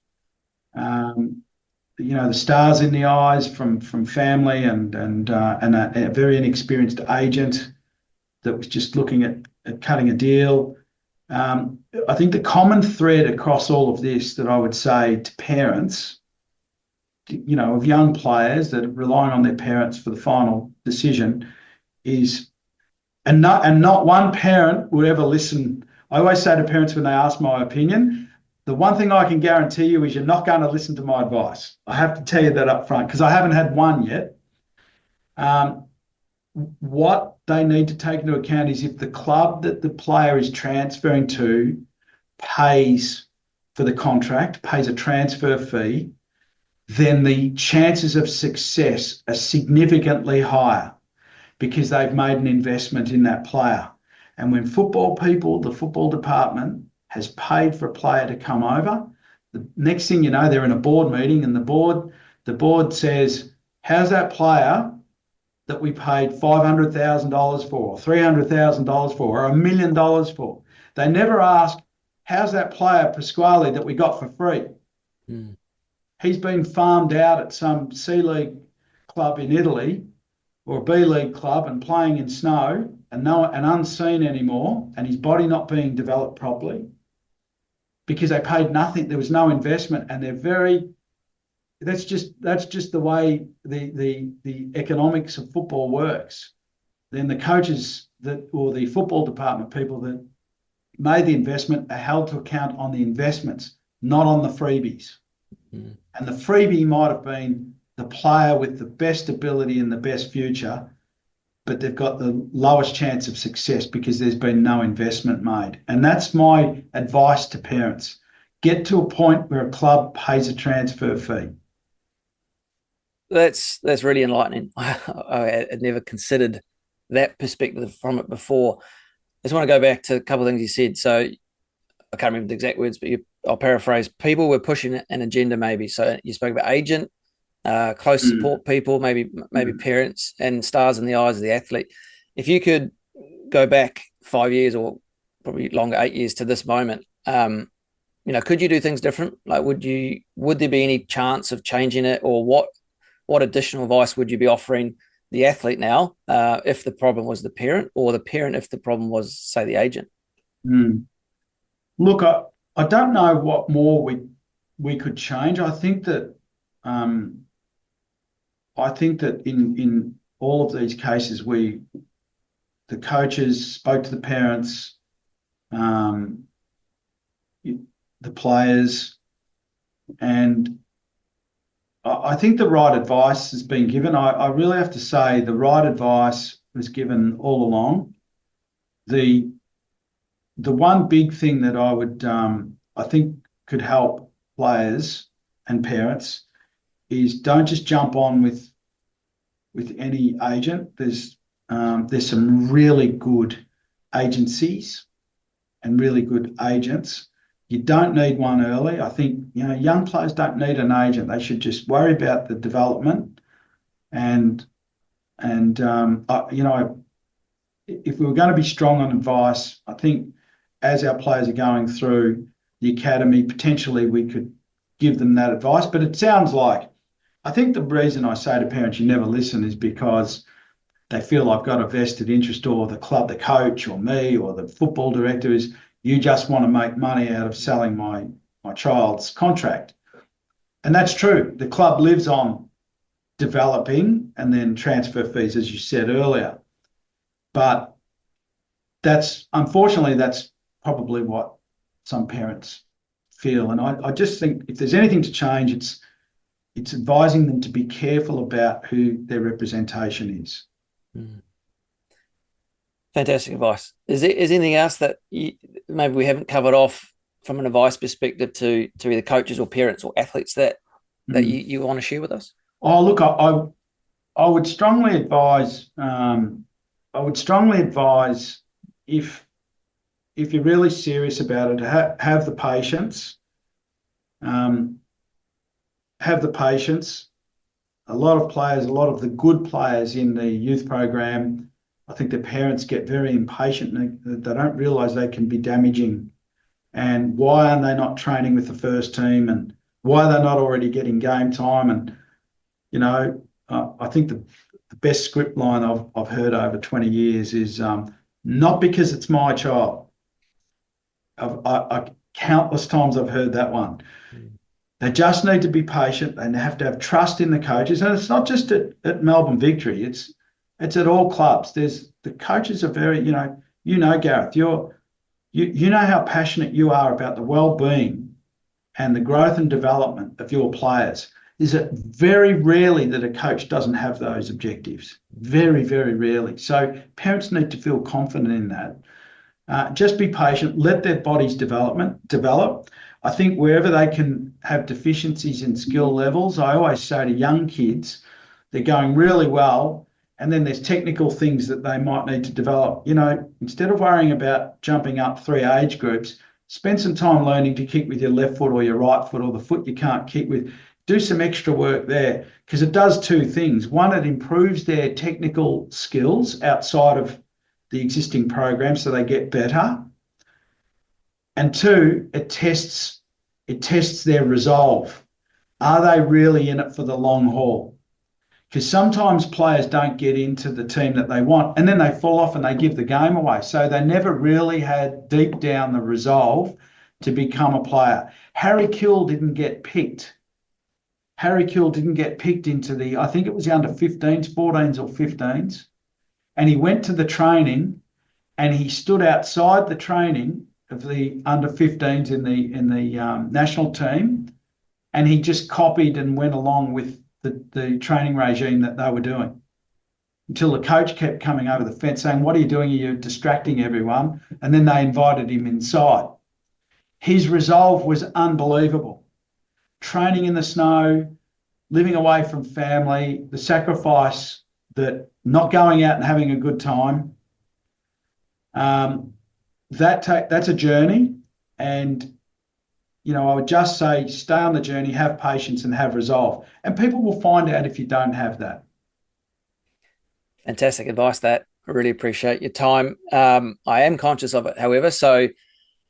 [SPEAKER 2] The stars in the eyes from family and a very inexperienced agent that was just looking at cutting a deal. I think the common thread across all of this that I would say to parents, of young players that are relying on their parents for the final decision is, and not one parent would ever listen. I always say to parents when they ask my opinion, the one thing I can guarantee you is you're not going to listen to my advice. I have to tell you that up front because I haven't had one yet. What they need to take into account is if the club that the player is transferring to pays for the contract, pays a transfer fee, then the chances of success are significantly higher because they've made an investment in that player. And when football people, the football department, has paid for a player to come over, the next thing you know, they're in a board meeting and the board says, how's that player that we paid $500,000 for, $300,000 for, or $1 million for? They never ask, how's that player Pasquale that we got for free?
[SPEAKER 3] Mm.
[SPEAKER 2] He's been farmed out at some C League club in Italy or a B League club and playing in snow and unseen anymore, and his body not being developed properly because they paid nothing. There was no investment, and that's just the way the economics of football works. Then the coaches or the football department people that made the investment are held to account on the investments, not on the freebies. Mm. And the freebie might have been the player with the best ability and the best future, but they've got the lowest chance of success because there's been no investment made. And that's my advice to parents. Get to a point where a club pays a transfer fee.
[SPEAKER 3] That's really enlightening. I had never considered that perspective from it before. I just want to go back to a couple of things you said. So I can't remember the exact words, but I'll paraphrase. People were pushing an agenda maybe. So you spoke about agent, close support people, maybe parents, and stars in the eyes of the athlete. If you could go back 5 years or probably longer, 8 years to this moment, could you do things different? Like, would there be any chance of changing it, or what additional advice would you be offering the athlete now if the problem was the parent, or the parent if the problem was, say, the agent?
[SPEAKER 2] Look, I don't know what more we could change. I think that in all of these cases, the coaches spoke to the parents, the players, and I think the right advice has been given. I really have to say the right advice was given all along. The one big thing that I would I think could help players and parents is don't just jump on with any agent. There's some really good agencies and really good agents. You don't need one early. I think young players don't need an agent. They should just worry about the development and if we were going to be strong on advice, I think as our players are going through the academy, potentially we could give them that advice. But it sounds like, I think the reason I say to parents you never listen is because they feel I've got a vested interest, or the club, the coach, or me, or the football director is, you just want to make money out of selling my child's contract. And that's true. The club lives on developing and then transfer fees, as you said earlier. But unfortunately, that's probably what some parents feel. And I just think if there's anything to change, it's advising them to be careful about who their representation is.
[SPEAKER 3] Mm. Fantastic advice. Is there anything else that maybe we haven't covered off from an advice perspective to either coaches or parents or athletes that you want to share with us?
[SPEAKER 2] Oh, look, I would strongly advise. If you're really serious about it, have the patience. Have the patience. A lot of the good players in the youth program, I think their parents get very impatient and they don't realise they can be damaging. And why are they not training with the first team? And why are they not already getting game time? And, I think the best script line I've heard over 20 years is not because it's my child. Countless times I've heard that one. They just need to be patient and they have to have trust in the coaches. And it's not just at Melbourne Victory. It's at all clubs. The coaches are very, Gareth, you know how passionate you are about the well-being and the growth and development of your players, is it very rarely that a coach doesn't have those objectives. Very, very rarely. So parents need to feel confident in that. Just be patient, let their bodies develop. I think wherever they can have deficiencies in skill levels, I always say to young kids, they're going really well, and then there's technical things that they might need to develop. Instead of worrying about jumping up 3 age groups, spend some time learning to kick with your left foot or your right foot or the foot you can't kick with. Do some extra work there, because it does 2 things. One, it improves their technical skills outside of the existing program so they get better. And 2, it tests their resolve. Are they really in it for the long haul? Because sometimes players don't get into the team that they want, and then they fall off and they give the game away. So they never really had deep down the resolve to become a player. Harry Kill didn't get picked. Harry Kill didn't get picked into I think it was the under 15s, 14s or 15s. And he went to the training and he stood outside the training of the under 15s in the national team, and he just copied and went along with the training regime that they were doing, until the coach kept coming over the fence saying, "What are you doing? You're distracting everyone." And then they invited him inside. His resolve was unbelievable. Training in the snow, living away from family, the sacrifice, that not going out and having a good time. That's a journey, and I would just say stay on the journey, have patience, and have resolve. And people will find out if you don't have that.
[SPEAKER 3] Fantastic advice, that. I really appreciate your time. I am conscious of it, however, so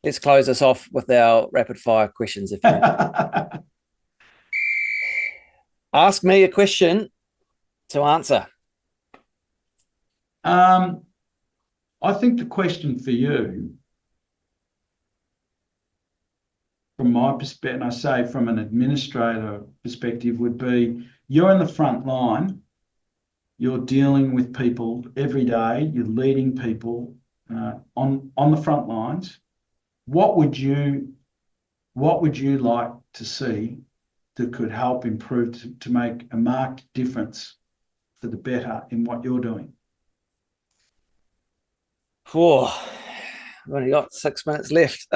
[SPEAKER 3] let's close this off with our rapid fire questions. If you ask me a question to answer.
[SPEAKER 2] I think the question for you, from my perspective, and I say from an administrator perspective, would be, you're in the front line, you're dealing with people every day, you're leading people on the front lines. What would you like to see that could help improve to make a marked difference for the better in what you're doing?
[SPEAKER 3] Oh, I've only got 6 minutes left.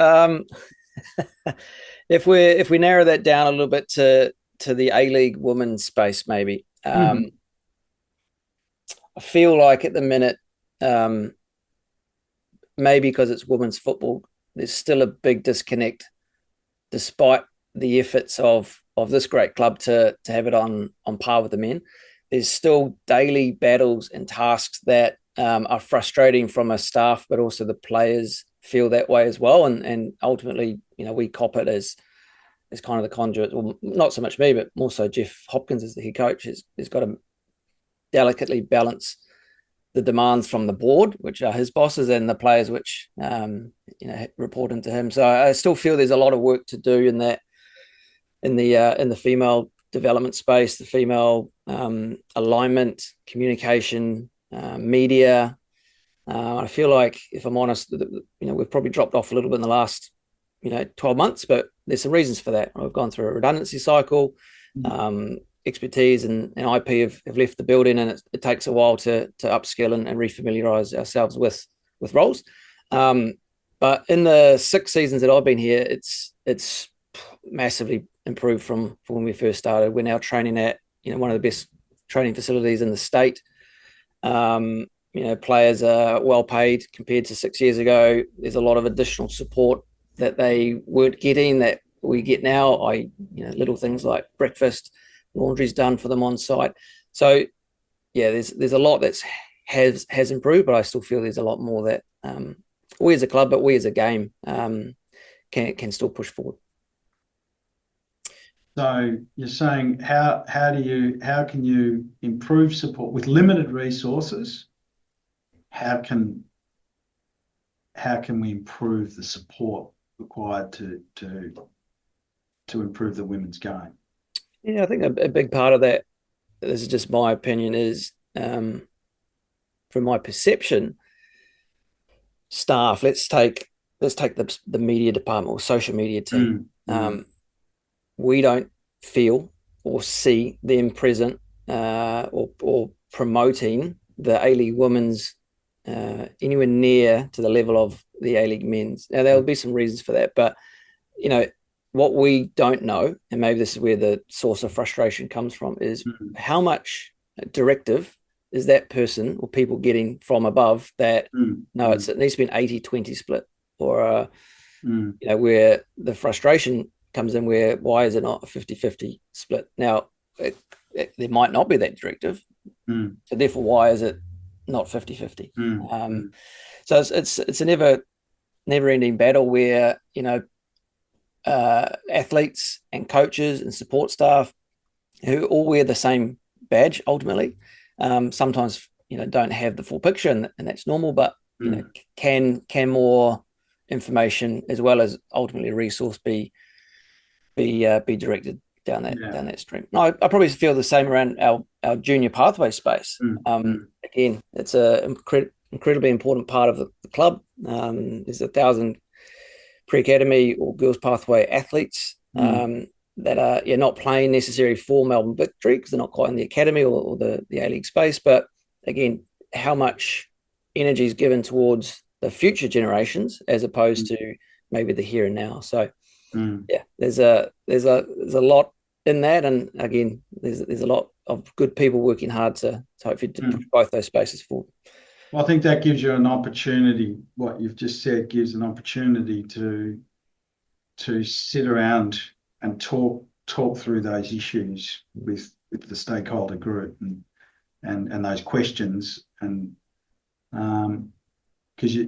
[SPEAKER 3] If we narrow that down a little bit to the A-League women's space, maybe. I feel like at the minute, maybe because it's women's football, there's still a big disconnect, despite the efforts of this great club to have it on par with the men. There's still daily battles and tasks that are frustrating from a staff, but also the players feel that way as well. And ultimately, we cop it as kind of the conduit. Well, not so much me, but more so Jeff Hopkins as the head coach has got to delicately balance the demands from the board, which are his bosses, and the players, which report into him. So I still feel there's a lot of work to do in that, in the female development space, the female alignment, communication, media. I feel like, if I'm honest, we've probably dropped off a little bit in the last 12 months, but there's some reasons for that. We've gone through a redundancy cycle. Expertise and IP have left the building, and it takes a while to upskill and refamiliarize ourselves with roles. But in the 6 seasons that I've been here, it's massively improved from when we first started. We're now training at one of the best training facilities in the state. Players are well paid compared to 6 years ago. There's a lot of additional support that they weren't getting that we get now. Little things like breakfast, laundry's done for them on site. So yeah, there's a lot that's has improved, but I still feel there's a lot more that we as a club, but we as a game can still push forward.
[SPEAKER 2] So you're saying how can you improve support with limited resources? How can we improve the support required to improve the women's game?
[SPEAKER 3] Yeah, I think a big part of that, this is just my opinion, is from my perception, staff. Let's take the media department or social media team. we don't feel or see them present or promoting the A-League women's anywhere near to the level of the A-League men's. Now, there will be some reasons for that, but, you know, what we don't know, and maybe this is where the source of frustration comes from, is how much directive is that person or people getting from above that, no, it needs to be an 80-20 split, or, you know, where the frustration comes in, where why is it not a 50-50 split? Now, there might not be that directive. So therefore, why is it not 50-50? So it's a never-ending battle where, you know, athletes and coaches and support staff who all wear the same badge ultimately, sometimes, you know, don't have the full picture, and that's normal, but you know, can more information as well as ultimately a resource be directed down that stream. I probably feel the same around our junior pathway space. Again, it's a incredibly important part of the club. There's 1,000 pre-academy or girls pathway athletes that are not playing necessarily for Melbourne Victory because they're not quite in the academy or the A-League space. But again, how much energy is given towards the future generations as opposed to maybe the here and now. So yeah, there's a lot in that, and again, there's a lot of good people working hard to hopefully to push both those spaces forward.
[SPEAKER 2] Well, I think that gives you an opportunity. What you've just said gives an opportunity to sit around and talk through those issues with the stakeholder group and those questions, and because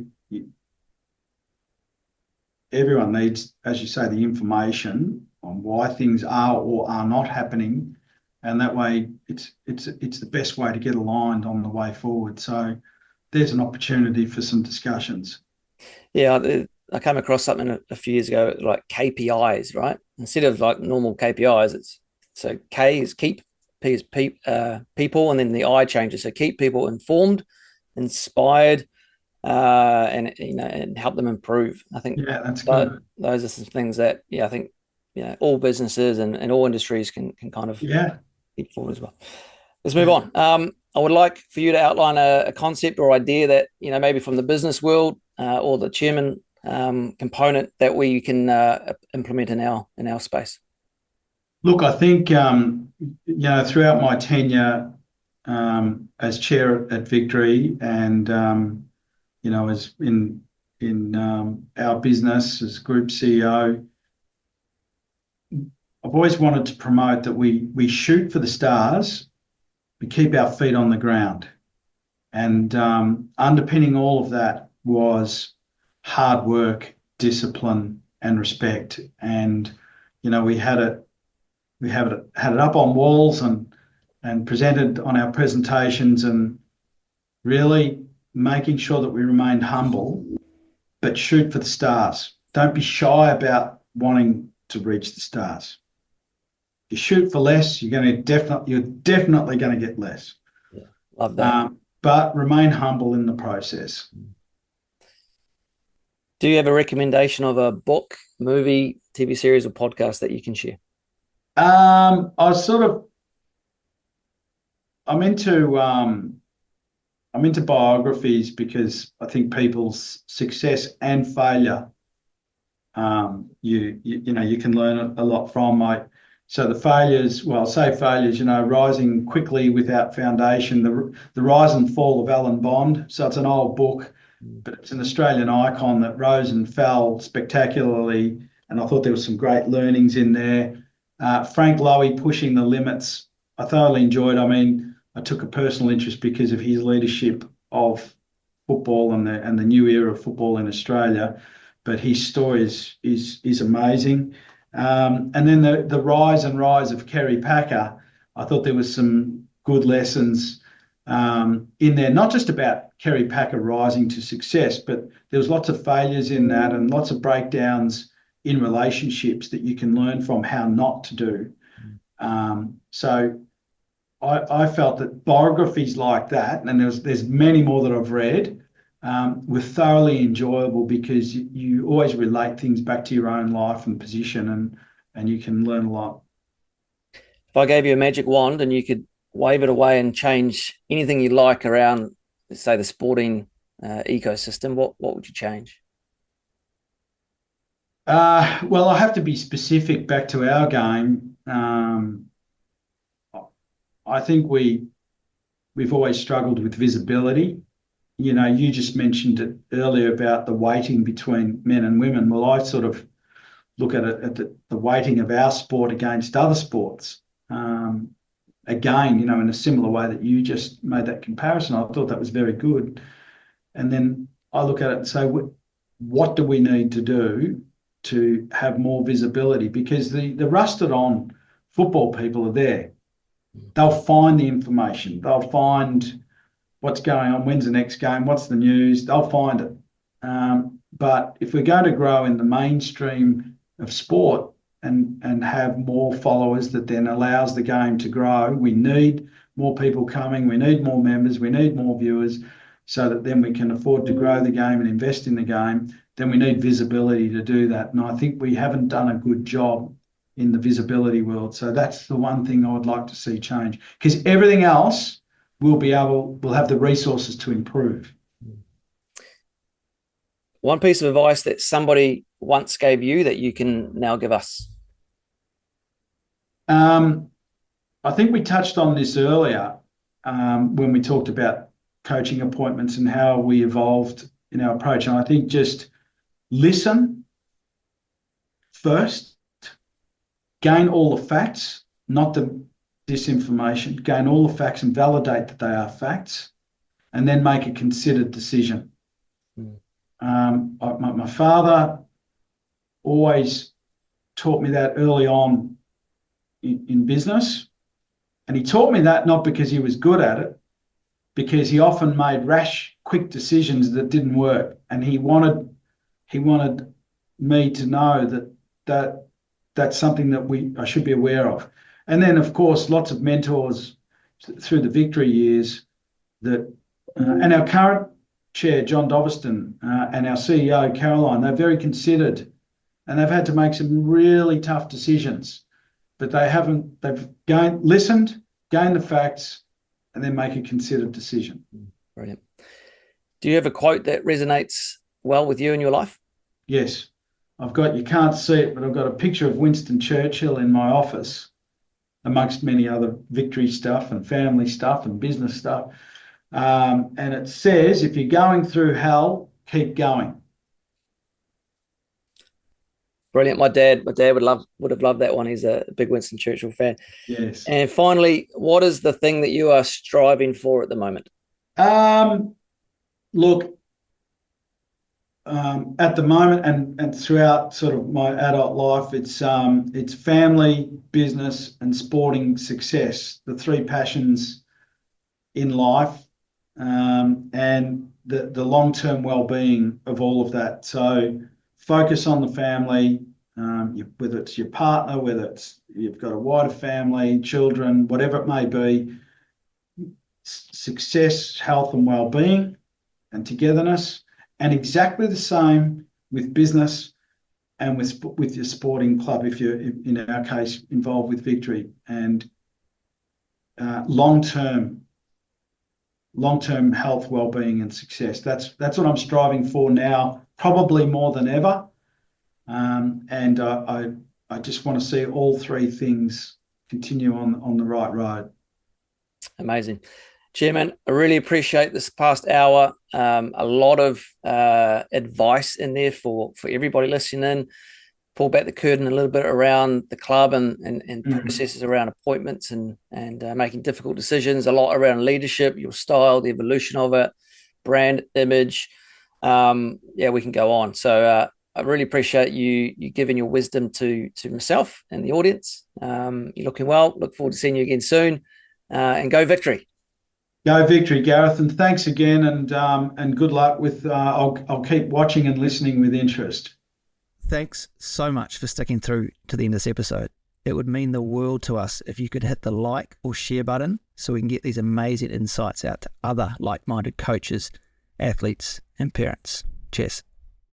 [SPEAKER 2] everyone needs, as you say, the information on why things are or are not happening, and that way it's the best way to get aligned on the way forward. So there's an opportunity for some discussions.
[SPEAKER 3] Yeah, I came across something a few years ago, like KPIs, right? Instead of like normal KPIs, it's so K is keep, P is people, and then the I changes. So keep people informed, inspired, and you know, and help them improve. I think
[SPEAKER 2] that's good.
[SPEAKER 3] Those are some things that I think all businesses and all industries can kind of keep forward as well. Let's move on. I would like for you to outline a concept or idea that, you know, maybe from the business world or the chairman component that we can implement in our space.
[SPEAKER 2] Look, I think throughout my tenure as chair at Victory, and as in our business as group CEO, I've always wanted to promote that we shoot for the stars, we keep our feet on the ground, and underpinning all of that was hard work, discipline, and respect. And we had it up on walls and presented on our presentations, and really making sure that we remained humble, but shoot for the stars. Don't be shy about wanting to reach the stars. If you shoot for less, you're definitely going to get less.
[SPEAKER 3] Yeah, love that.
[SPEAKER 2] But remain humble in the process.
[SPEAKER 3] Do you have a recommendation of a book, movie, TV series, or podcast that you can share?
[SPEAKER 2] I'm into biographies because I think people's success and failure, you can learn a lot from. So the failures, rising quickly without foundation, the rise and fall of Alan Bond. So it's an old book, but it's an Australian icon that rose and fell spectacularly, and I thought there was some great learnings in there. Frank Lowy, Pushing the Limits, I thoroughly enjoyed. I mean, I took a personal interest because of his leadership of football and the new era of football in Australia, but his story is amazing. And then the rise of Kerry Packer, I thought there was some good lessons in there, not just about Kerry Packer rising to success, but there was lots of failures in that and lots of breakdowns in relationships that you can learn from how not to do. So I felt that biographies like that, and there's many more that I've read, were thoroughly enjoyable because you always relate things back to your own life and position, and you can learn a lot.
[SPEAKER 3] If I gave you a magic wand and you could wave it away and change anything you like around, let's say, the sporting ecosystem, what would you change?
[SPEAKER 2] Well, I have to be specific back to our game. I think we've always struggled with visibility. You just mentioned it earlier about the weighting between men and women. Well, I sort of look at it at the weighting of our sport against other sports. Again, in a similar way that you just made that comparison, I thought that was very good. And then I look at it and say, what do we need to do to have more visibility? Because the rusted on football people are there. They'll find the information. They'll find what's going on, when's the next game, what's the news. They'll find it. But if we're going to grow in the mainstream of sport and have more followers that then allows the game to grow, we need more people coming. We need more members. We need more viewers so that then we can afford to grow the game and invest in the game. Then we need visibility to do that. And I think we haven't done a good job in the visibility world. So that's the one thing I would like to see change, because everything else we'll have the resources to improve.
[SPEAKER 3] One piece of advice that somebody once gave you that you can now give us.
[SPEAKER 2] I think we touched on this earlier when we talked about coaching appointments and how we evolved in our approach. And I think just listen first, gain all the facts, not the disinformation, gain all the facts and validate that they are facts, and then make a considered decision. My father always taught me that early on in business, and he taught me that not because he was good at it, because he often made rash, quick decisions that didn't work, and he wanted me to know that that's something that I should be aware of. And then, of course, lots of mentors through the Victory years and our current chair, John Doveston, and our CEO, Caroline, they're very considered, and they've had to make some really tough decisions, but they've listened, gained the facts, and then make a considered decision.
[SPEAKER 3] Brilliant. Do you have a quote that resonates well with you in your life?
[SPEAKER 2] Yes. You can't see it, but I've got a picture of Winston Churchill in my office, amongst many other Victory stuff and family stuff and business stuff. And it says, if you're going through hell, keep going.
[SPEAKER 3] Brilliant. My dad would have loved that one. He's a big Winston Churchill fan.
[SPEAKER 2] Yes.
[SPEAKER 3] And finally, what is the thing that you are striving for at the moment?
[SPEAKER 2] Look, at the moment and throughout sort of my adult life, it's family, business, and sporting success, the three passions in life, and the long-term well-being of all of that. So focus on the family, whether it's your partner, whether it's you've got a wider family, children, whatever it may be. Success, health, and well-being, and togetherness. And exactly the same with business and with your sporting club, if you're, in our case, involved with Victory. And long-term health, well-being, and success. That's what I'm striving for now, probably more than ever. And I just want to see all three things continue on the right road.
[SPEAKER 3] Amazing. Chairman, I really appreciate this past hour. A lot of advice in there for everybody listening. Pull back the curtain a little bit around the club and processes around appointments and making difficult decisions. A lot around leadership, your style, the evolution of it, brand image. We can go on. So I really appreciate you giving your wisdom to myself and the audience. You're looking well. Look forward to seeing you again soon. And go Victory.
[SPEAKER 2] Go Victory, Gareth, and thanks again, and good luck with. I'll keep watching and listening with interest.
[SPEAKER 1] Thanks so much for sticking through to the end of this episode. It would mean the world to us if you could hit the like or share button so we can get these amazing insights out to other like-minded coaches, athletes, and parents. Cheers.